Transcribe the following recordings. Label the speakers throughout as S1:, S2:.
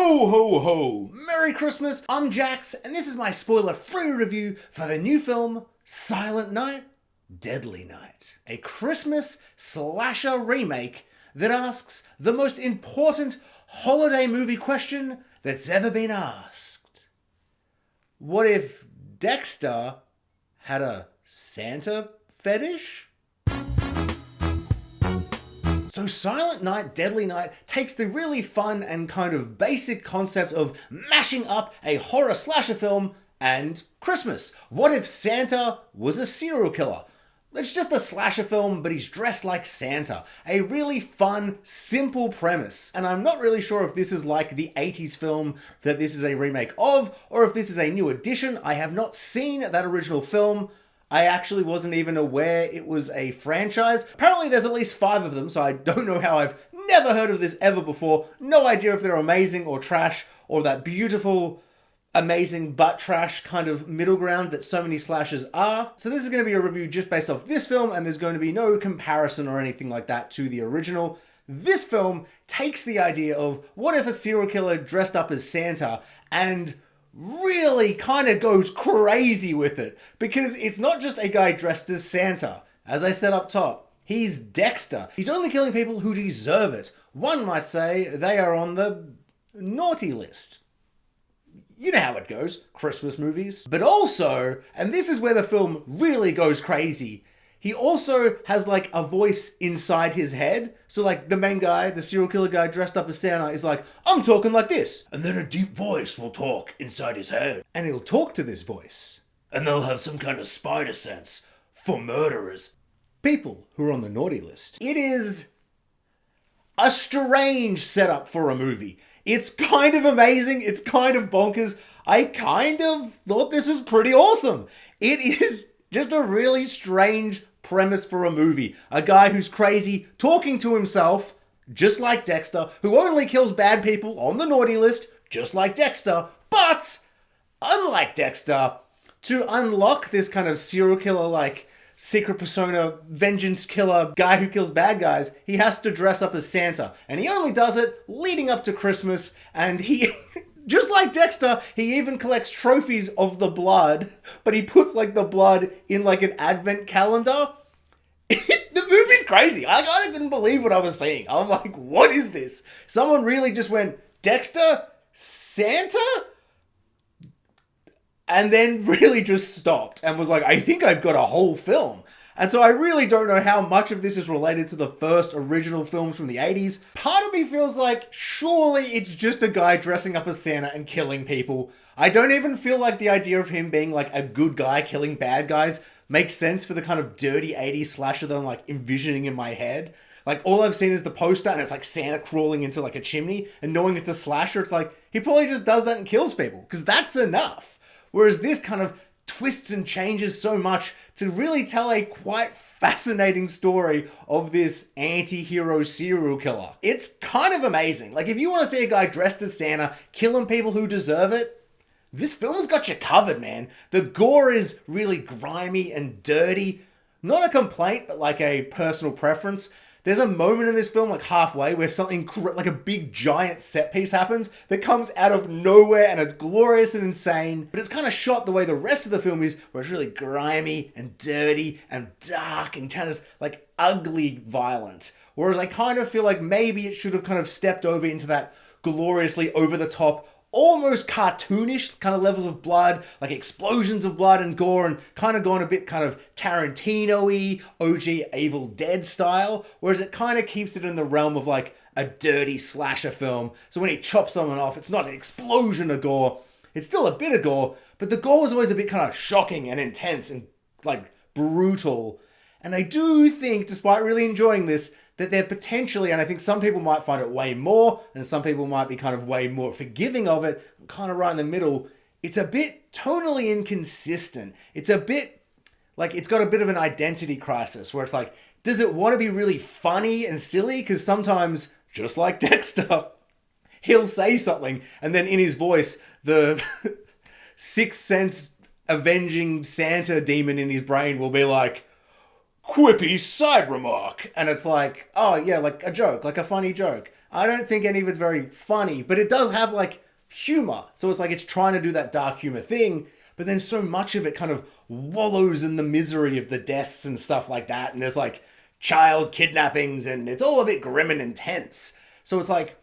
S1: Ho ho ho! Merry Christmas! I'm Jax, and this is my spoiler-free review for the new film Silent Night, Deadly Night. A Christmas slasher remake that asks the most important holiday movie question that's ever been asked. What if Dexter had a Santa fetish? So Silent Night, Deadly Night takes the really fun and kind of basic concept of mashing up a horror slasher film and Christmas. What if Santa was a serial killer? It's just a slasher film, but he's dressed like Santa. A really fun, simple premise. And I'm not really sure if this is like the 80s film that this is a remake of, or if this is a new edition. I have not seen that original film. I actually wasn't even aware it was a franchise. Apparently there's at least 5 of them, so I don't know how I've never heard of this ever before. No idea if they're amazing or trash, or that beautiful, amazing but trash kind of middle ground that so many slashers are. So this is going to be a review just based off this film, and there's going to be no comparison or anything like that to the original. This film takes the idea of what if a serial killer dressed up as Santa and really kind of goes crazy with it, because it's not just a guy dressed as Santa. As I said up top, he's Dexter. He's only killing people who deserve it. One might say they are on the naughty list. You know how it goes, Christmas movies. But also, and this is where the film really goes crazy, he also has like a voice inside his head. So like the main guy, the serial killer guy dressed up as Santa is like, I'm talking like this. And then a deep voice will talk inside his head. And he'll talk to this voice. And they'll have some kind of spider sense for murderers. People who are on the naughty list. It is a strange setup for a movie. It's kind of amazing. It's kind of bonkers. I kind of thought this was pretty awesome. It is just a really strange premise for a movie. A guy who's crazy, talking to himself, just like Dexter, who only kills bad people on the naughty list, just like Dexter. But, unlike Dexter, to unlock this kind of serial killer, like, secret persona, vengeance killer, guy who kills bad guys, he has to dress up as Santa. And he only does it leading up to Christmas, and he... Just like Dexter, he even collects trophies of the blood, but he puts like the blood in like an advent calendar. The movie's crazy. I kind of couldn't believe what I was seeing. I'm like, what is this? Someone really just went, Dexter? Santa? And then really just stopped and was like, I think I've got a whole film. And so I really don't know how much of this is related to the first original films from the 80s. Part of me feels like, surely it's just a guy dressing up as Santa and killing people. I don't even feel like the idea of him being like a good guy killing bad guys makes sense for the kind of dirty 80s slasher that I'm like envisioning in my head. Like all I've seen is the poster and it's like Santa crawling into like a chimney, and knowing it's a slasher, it's like, he probably just does that and kills people, because that's enough. Whereas this kind of twists and changes so much to really tell a quite fascinating story of this anti-hero serial killer. It's kind of amazing. Like, if you want to see a guy dressed as Santa killing people who deserve it, this film's got you covered, man. The gore is really grimy and dirty. Not a complaint, but like a personal preference. There's a moment in this film, like halfway, where something like a big giant set piece happens that comes out of nowhere, and it's glorious and insane, but it's kind of shot the way the rest of the film is, where it's really grimy and dirty and dark and kind of like ugly violent. Whereas I kind of feel like maybe it should have kind of stepped over into that gloriously over the top, almost cartoonish kind of levels of blood, like explosions of blood and gore, and kind of gone a bit kind of Tarantino-y, OG Evil Dead style, whereas it kind of keeps it in the realm of like a dirty slasher film. So when he chops someone off, it's not an explosion of gore, it's still a bit of gore, but the gore was always a bit kind of shocking and intense and like brutal. And I do think, despite really enjoying this, that they're potentially, and I think some people might find it way more, and some people might be kind of way more forgiving of it, kind of right in the middle, it's a bit tonally inconsistent. It's a bit, like, it's got a bit of an identity crisis, where it's like, does it want to be really funny and silly? Because sometimes, just like Dexter, he'll say something, and then in his voice, the Sixth Sense avenging Santa demon in his brain will be like, quippy side remark. And it's like, oh yeah, like a joke, like a funny joke. I don't think any of it's very funny, but it does have like humor. So it's like it's trying to do that dark humor thing, but then so much of it kind of wallows in the misery of the deaths and stuff like that. And there's like child kidnappings and it's all a bit grim and intense. So it's like,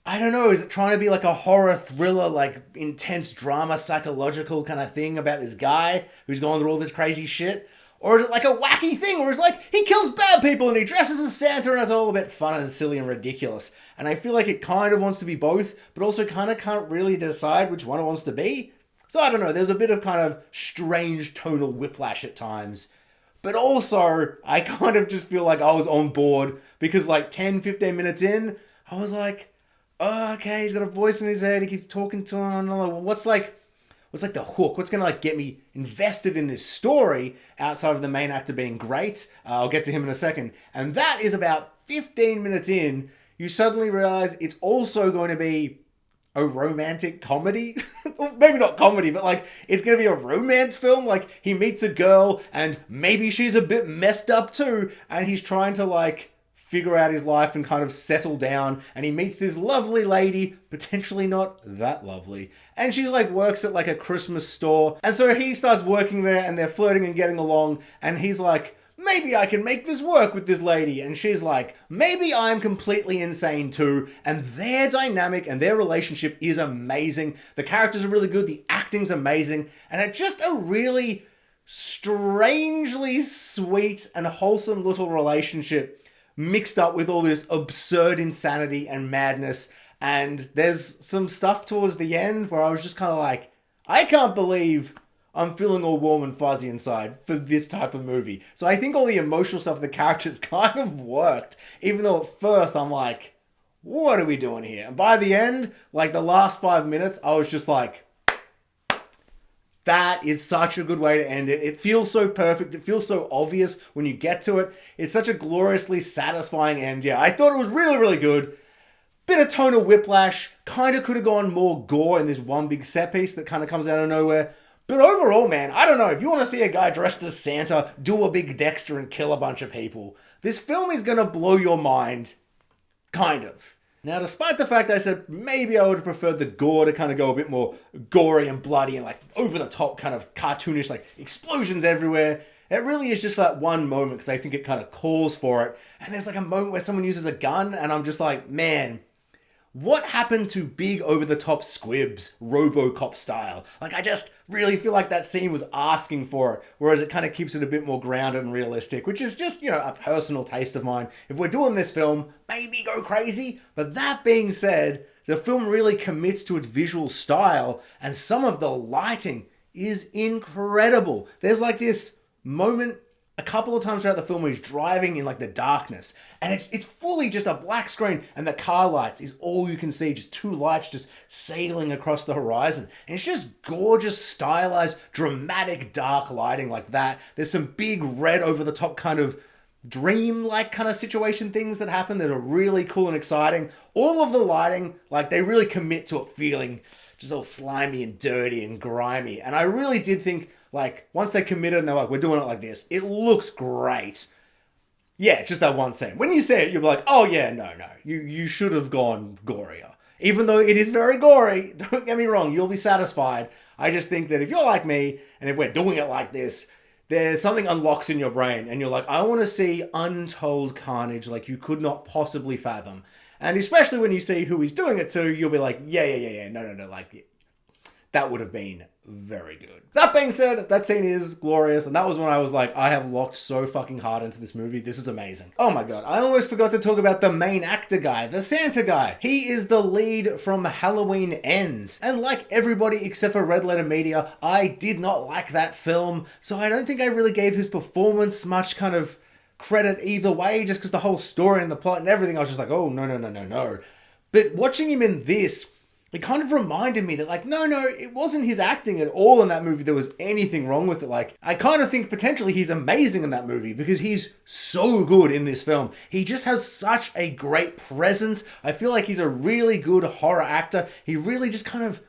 S1: I don't know, is it trying to be like a horror thriller, like intense drama, psychological kind of thing about this guy who's going through all this crazy shit? Or is it like a wacky thing where it's like he kills bad people and he dresses as Santa and it's all a bit fun and silly and ridiculous? And I feel like it kind of wants to be both, but also kind of can't really decide which one it wants to be. So I don't know, there's a bit of kind of strange tonal whiplash at times. But also, I kind of just feel like I was on board because like 10, 15 minutes in, I was like, oh, okay, he's got a voice in his head, he keeps talking to him, and I'm like, well, what's like the hook? What's gonna like get me invested in this story outside of the main actor being great? I'll get to him in a second. And that is about 15 minutes in, you suddenly realize it's also going to be a romantic comedy. Maybe not comedy, but like it's going to be a romance film. Like he meets a girl and maybe she's a bit messed up too. And he's trying to like figure out his life and kind of settle down. And he meets this lovely lady, potentially not that lovely. And she like works at like a Christmas store. And so he starts working there and they're flirting and getting along. And he's like, maybe I can make this work with this lady. And she's like, maybe I'm completely insane too. And their dynamic and their relationship is amazing. The characters are really good. The acting's amazing. And it's just a really strangely sweet and wholesome little relationship mixed up with all this absurd insanity and madness. And there's some stuff towards the end where I was just kind of like, I can't believe I'm feeling all warm and fuzzy inside for this type of movie. So I think all the emotional stuff of the characters kind of worked, even though at first I'm like, what are we doing here? And by the end, like the last 5 minutes, I was just like, that is such a good way to end it. It feels so perfect. It feels so obvious when you get to it. It's such a gloriously satisfying end. Yeah, I thought it was really, really good. Bit of tonal whiplash. Kind of could have gone more gore in this one big set piece that kind of comes out of nowhere. But overall, man, I don't know. If you want to see a guy dressed as Santa do a big Dexter and kill a bunch of people, this film is going to blow your mind. Kind of. Now, despite the fact I said maybe I would have preferred the gore to kind of go a bit more gory and bloody and like over the top kind of cartoonish, like explosions everywhere, it really is just for that one moment because I think it kind of calls for it. And there's like a moment where someone uses a gun and I'm just like, man, what happened to big over-the-top squibs, RoboCop style? Like, I just really feel like that scene was asking for it, whereas it kind of keeps it a bit more grounded and realistic, which is just, you know, a personal taste of mine. If we're doing this film, maybe go crazy. But that being said, the film really commits to its visual style, and some of the lighting is incredible. There's like this moment a couple of times throughout the film where he's driving in like the darkness and it's fully just a black screen and the car lights is all you can see, just two lights just sailing across the horizon, and it's just gorgeous, stylized, dramatic dark lighting like that. There's some big red over the top kind of dream-like kind of situation things that happen that are really cool and exciting. All of the lighting, like they really commit to it feeling just all slimy and dirty and grimy, and I really did think like, once they committed and they're like, we're doing it like this, it looks great. Yeah, it's just that one scene. When you see it, you'll be like, oh yeah, no. You should have gone gorier. Even though it is very gory, don't get me wrong, you'll be satisfied. I just think that if you're like me, and if we're doing it like this, there's something unlocks in your brain, and you're like, I want to see untold carnage like you could not possibly fathom. And especially when you see who he's doing it to, you'll be like, yeah, no, like, that would have been very good. That being said, that scene is glorious, and that was when I was like, I have locked so fucking hard into this movie. This is amazing. Oh my god, I almost forgot to talk about the main actor guy, the Santa guy. He is the lead from Halloween Ends, and like everybody except for Red Letter Media, I did not like that film, so I don't think I really gave his performance much kind of credit either way, just because the whole story and the plot and everything, I was just like, oh, no. But watching him in this, it kind of reminded me that like, no, it wasn't his acting at all in that movie there was anything wrong with it. Like, I kind of think potentially he's amazing in that movie because he's so good in this film. He just has such a great presence. I feel like he's a really good horror actor. He really just kind of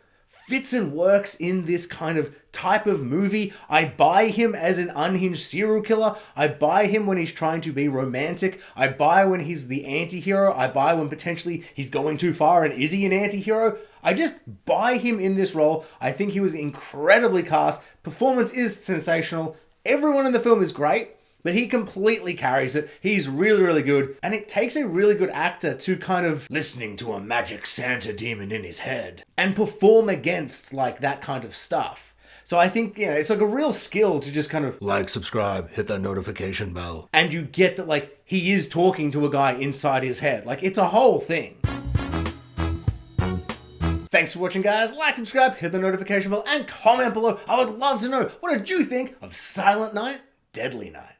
S1: fits and works in this kind of type of movie. I buy him as an unhinged serial killer. I buy him when he's trying to be romantic. I buy when he's the anti-hero. I buy when potentially he's going too far and is he an anti-hero? I just buy him in this role. I think he was incredibly cast. Performance is sensational. Everyone in the film is great, but he completely carries it. He's really, really good. And it takes a really good actor to kind of listening to a magic Santa demon in his head and perform against like that kind of stuff. So I think, it's like a real skill to just kind of like, subscribe, hit that notification bell. And you get that like he is talking to a guy inside his head. Like it's a whole thing. Thanks for watching, guys. Like, subscribe, hit the notification bell, and comment below. I would love to know, what did you think of Silent Night, Deadly Night?